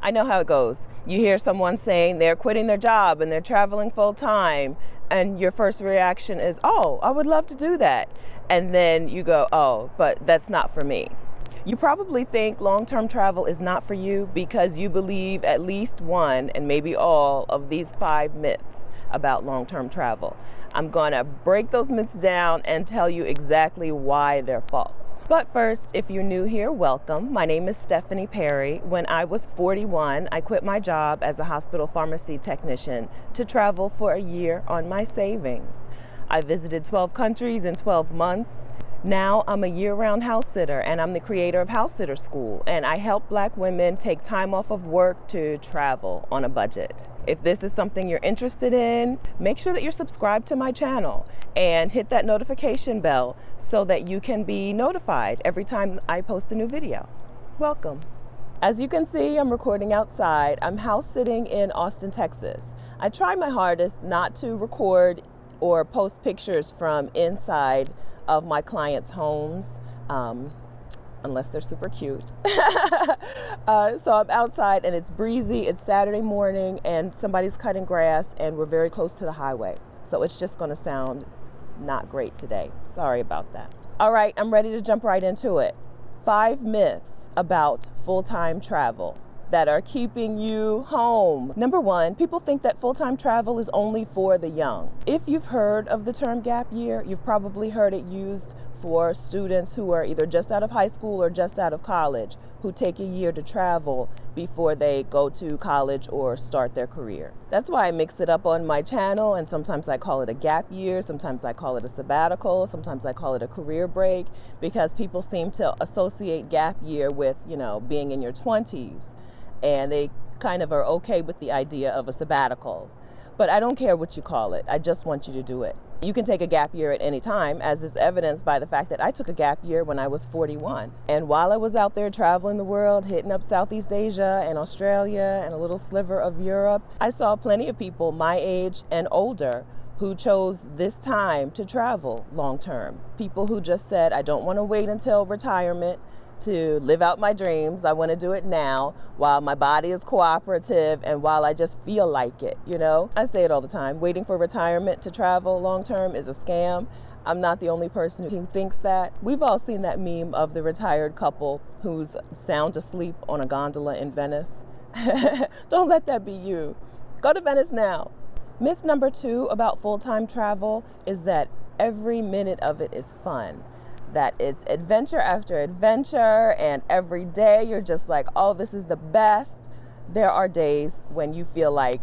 I know how it goes. You hear someone saying they're quitting their job and they're traveling full time, and your first reaction is, oh, I would love to do that. And then you go, oh, but that's not for me. You probably think long-term travel is not for you because you believe at least one and maybe all of these 5 myths about long-term travel. I'm going to break those myths down and tell you exactly why they're false. But first, if you're new here, welcome. My name is Stephanie Perry. When I was 41, I quit my job as a hospital pharmacy technician to travel for a year on my savings. I visited 12 countries in 12 months. Now I'm a year-round house sitter, and I'm the creator of House Sitter School, and I help Black women take time off of work to travel on a budget. If this is something you're interested in, make sure that you're subscribed to my channel and hit that notification bell so that you can be notified every time I post a new video. Welcome. As you can see, I'm recording outside. I'm house sitting in Austin, Texas. I try my hardest not to record or post pictures from inside of my clients' homes, unless they're super cute. So I'm outside and it's breezy, it's Saturday morning and somebody's cutting grass and we're very close to the highway. So it's just gonna sound not great today. Sorry about that. All right, I'm ready to jump right into it. 5 myths about full-time travel that are keeping you home. Number 1, people think that full-time travel is only for the young. If you've heard of the term gap year, you've probably heard it used for students who are either just out of high school or just out of college, who take a year to travel before they go to college or start their career. That's why I mix it up on my channel, and sometimes I call it a gap year, sometimes I call it a sabbatical, sometimes I call it a career break, because people seem to associate gap year with, being in your 20s. And they kind of are okay with the idea of a sabbatical. But I don't care what you call it. I just want you to do it. You can take a gap year at any time, as is evidenced by the fact that I took a gap year when I was 41. And while I was out there traveling the world, hitting up Southeast Asia and Australia and a little sliver of Europe, I saw plenty of people my age and older who chose this time to travel long term. People who just said, I don't want to wait until retirement to live out my dreams. I want to do it now while my body is cooperative and while I just feel like it, I say it all the time. Waiting for retirement to travel long term is a scam. I'm not the only person who thinks that. We've all seen that meme of the retired couple who's sound asleep on a gondola in Venice. Don't let that be you. Go to Venice now. Myth number 2 about full-time travel is that every minute of it is fun. That it's adventure after adventure, and every day you're just like, oh, this is the best. There are days when you feel like,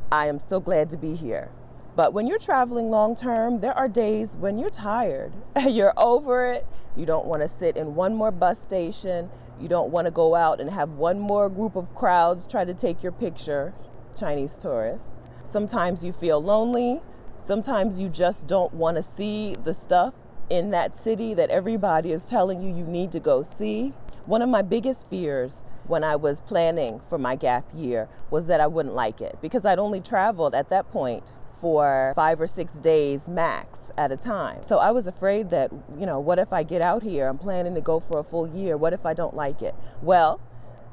I am so glad to be here. But when you're traveling long term, there are days when you're tired. You're over it. You don't want to sit in one more bus station. You don't want to go out and have one more group of crowds try to take your picture, Chinese tourists. Sometimes you feel lonely. Sometimes you just don't want to see the stuff in that city that everybody is telling you need to go see. One of my biggest fears when I was planning for my gap year was that I wouldn't like it, because I'd only traveled at that point for 5 or 6 days max at a time. So I was afraid that, what if I get out here, I'm planning to go for a full year, what if I don't like it? Well,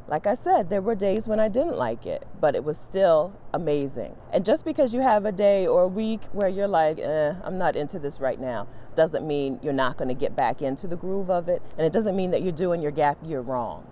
like I said, there were days when I didn't like it, but it was still amazing. And just because you have a day or a week where you're like, I'm not into this right now, doesn't mean you're not going to get back into the groove of it. And it doesn't mean that you're doing your gap year wrong.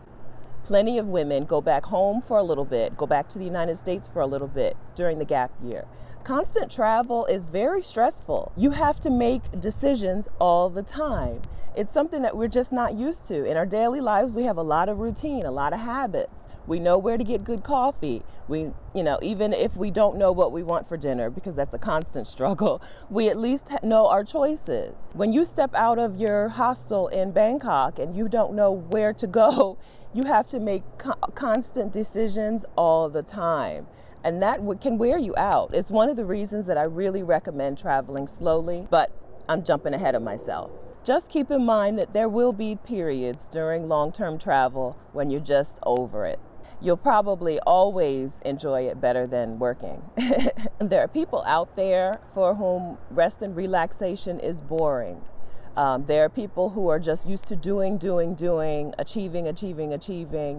Plenty of women go back home for a little bit, go back to the United States for a little bit during the gap year. Constant travel is very stressful. You have to make decisions all the time. It's something that we're just not used to. In our daily lives, we have a lot of routine, a lot of habits. We know where to get good coffee. Even if we don't know what we want for dinner, because that's a constant struggle, we at least know our choices. When you step out of your hostel in Bangkok and you don't know where to go, you have to make constant decisions all the time. And that can wear you out. It's one of the reasons that I really recommend traveling slowly, but I'm jumping ahead of myself. Just keep in mind that there will be periods during long-term travel when you're just over it. You'll probably always enjoy it better than working. There are people out there for whom rest and relaxation is boring. There are people who are just used to doing, achieving,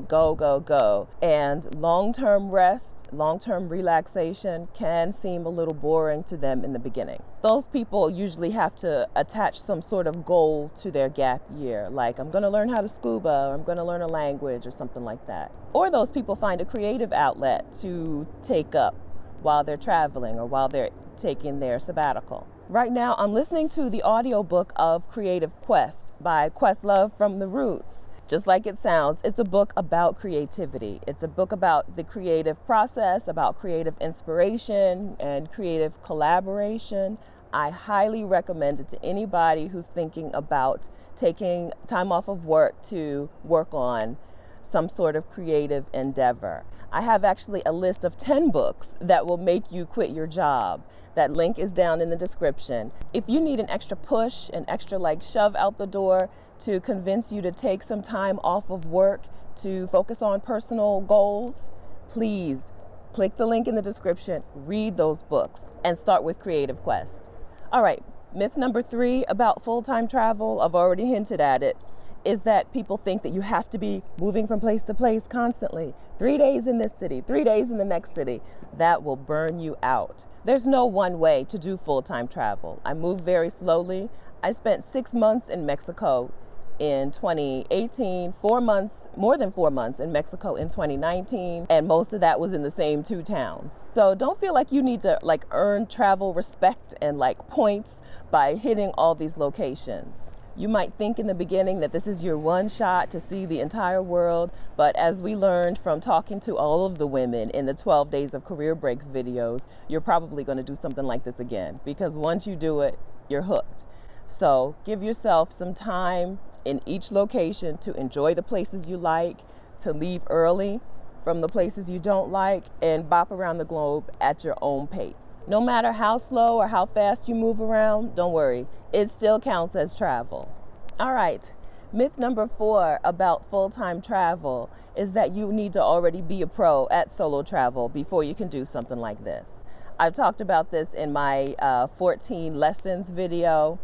go, go, go. And long-term rest, long-term relaxation can seem a little boring to them in the beginning. Those people usually have to attach some sort of goal to their gap year, like I'm going to learn how to scuba, or I'm going to learn a language or something like that. Or those people find a creative outlet to take up while they're traveling or while they're taking their sabbatical. Right now, I'm listening to the audiobook of Creative Quest by Questlove from The Roots. Just like it sounds, it's a book about creativity. It's a book about the creative process, about creative inspiration and creative collaboration. I highly recommend it to anybody who's thinking about taking time off of work to work on some sort of creative endeavor. I have actually a list of 10 books that will make you quit your job. That link is down in the description. If you need an extra push, an extra shove out the door to convince you to take some time off of work to focus on personal goals, please click the link in the description, read those books, and start with Creative Quest. All right, myth number 3 about full-time travel, I've already hinted at it, is that people think that you have to be moving from place to place constantly. 3 days in this city, 3 days in the next city. That will burn you out. There's no one way to do full-time travel. I move very slowly. I spent 6 months in Mexico in 2018, 4 months, more than 4 months in Mexico in 2019, and most of that was in the same 2 towns. So don't feel like you need to earn travel respect and points by hitting all these locations. You might think in the beginning that this is your one shot to see the entire world, but as we learned from talking to all of the women in the 12 Days of Career Breaks videos, you're probably going to do something like this again, because once you do it, you're hooked. So give yourself some time in each location to enjoy the places you like, to leave early from the places you don't like, and bop around the globe at your own pace. No matter how slow or how fast you move around, don't worry, it still counts as travel. All right, myth number 4 about full-time travel is that you need to already be a pro at solo travel before you can do something like this. I've talked about this in my 14 lessons video,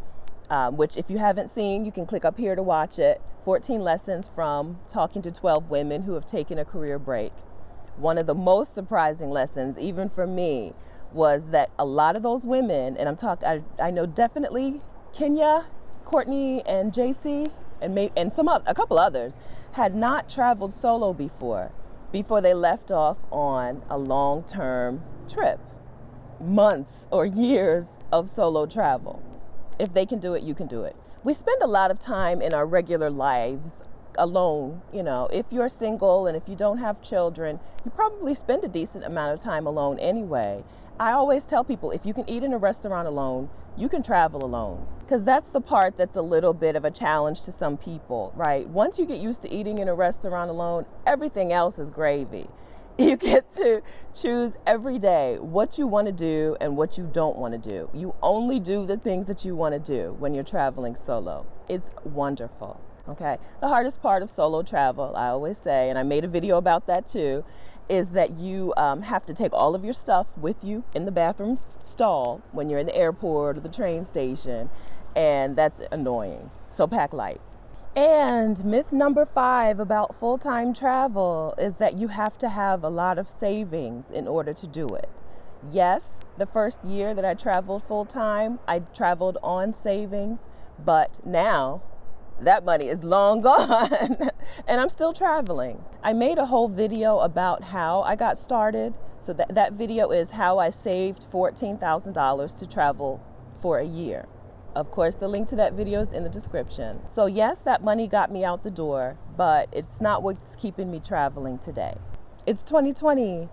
which if you haven't seen, you can click up here to watch it. 14 lessons from talking to 12 women who have taken a career break. One of the most surprising lessons, even for me, was that a lot of those women, and I know definitely Kenya, Courtney, and JC, and a couple others, had not traveled solo before they left off on a long-term trip. Months or years of solo travel. If they can do it, you can do it. We spend a lot of time in our regular lives alone. If you're single and if you don't have children, you probably spend a decent amount of time alone anyway. I always tell people, if you can eat in a restaurant alone, you can travel alone. Because that's the part that's a little bit of a challenge to some people, right? Once you get used to eating in a restaurant alone, everything else is gravy. You get to choose every day what you want to do and what you don't want to do. You only do the things that you want to do when you're traveling solo. It's wonderful. Okay. The hardest part of solo travel, I always say, and I made a video about that too, is that you have to take all of your stuff with you in the bathroom stall when you're in the airport or the train station, and that's annoying. So pack light. And myth number 5 about full-time travel is that you have to have a lot of savings in order to do it. Yes, the first year that I traveled full-time, I traveled on savings, but now that money is long gone and I'm still traveling. I made a whole video about how I got started. So that video is how I saved $14,000 to travel for a year. Of course, the link to that video is in the description. So yes, that money got me out the door, but it's not what's keeping me traveling today. It's 2020.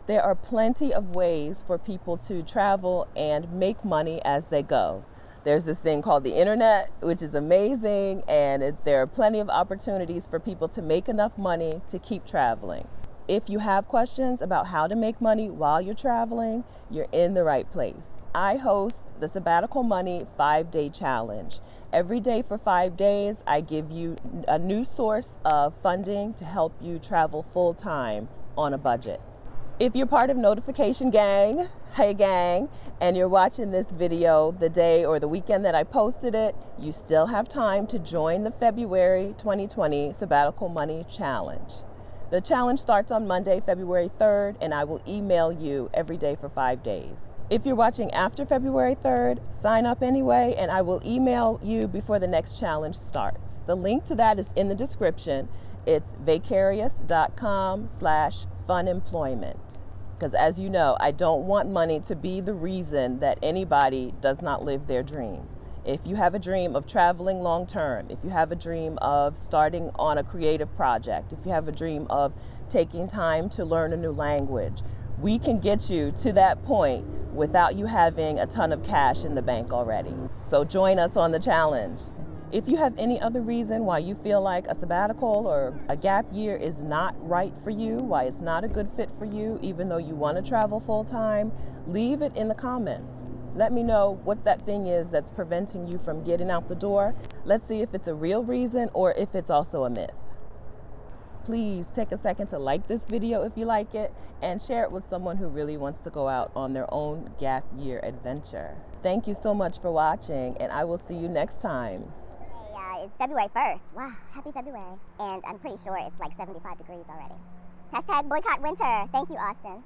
There are plenty of ways for people to travel and make money as they go. There's this thing called the internet, which is amazing, and there are plenty of opportunities for people to make enough money to keep traveling. If you have questions about how to make money while you're traveling, you're in the right place. I host the Sabbatical Money 5-Day Challenge. Every day for 5 days, I give you a new source of funding to help you travel full-time on a budget. If you're part of Notification Gang, hey gang, and you're watching this video the day or the weekend that I posted it, you still have time to join the February 2020 Sabbatical Money Challenge. The challenge starts on Monday, February 3rd, and I will email you every day for 5 days. If you're watching after February 3rd, sign up anyway, and I will email you before the next challenge starts. The link to that is in the description. It's vicarious.com/funemployment. Because as you know, I don't want money to be the reason that anybody does not live their dream. If you have a dream of traveling long term, if you have a dream of starting on a creative project, if you have a dream of taking time to learn a new language, we can get you to that point without you having a ton of cash in the bank already. So join us on the challenge. If you have any other reason why you feel like a sabbatical or a gap year is not right for you, why it's not a good fit for you, even though you want to travel full time, leave it in the comments. Let me know what that thing is that's preventing you from getting out the door. Let's see if it's a real reason or if it's also a myth. Please take a second to like this video if you like it and share it with someone who really wants to go out on their own gap year adventure. Thank you so much for watching, and I will see you next time. It's February 1st. Wow, happy February. And I'm pretty sure it's like 75 degrees already. #boycott winter. Thank you, Austin.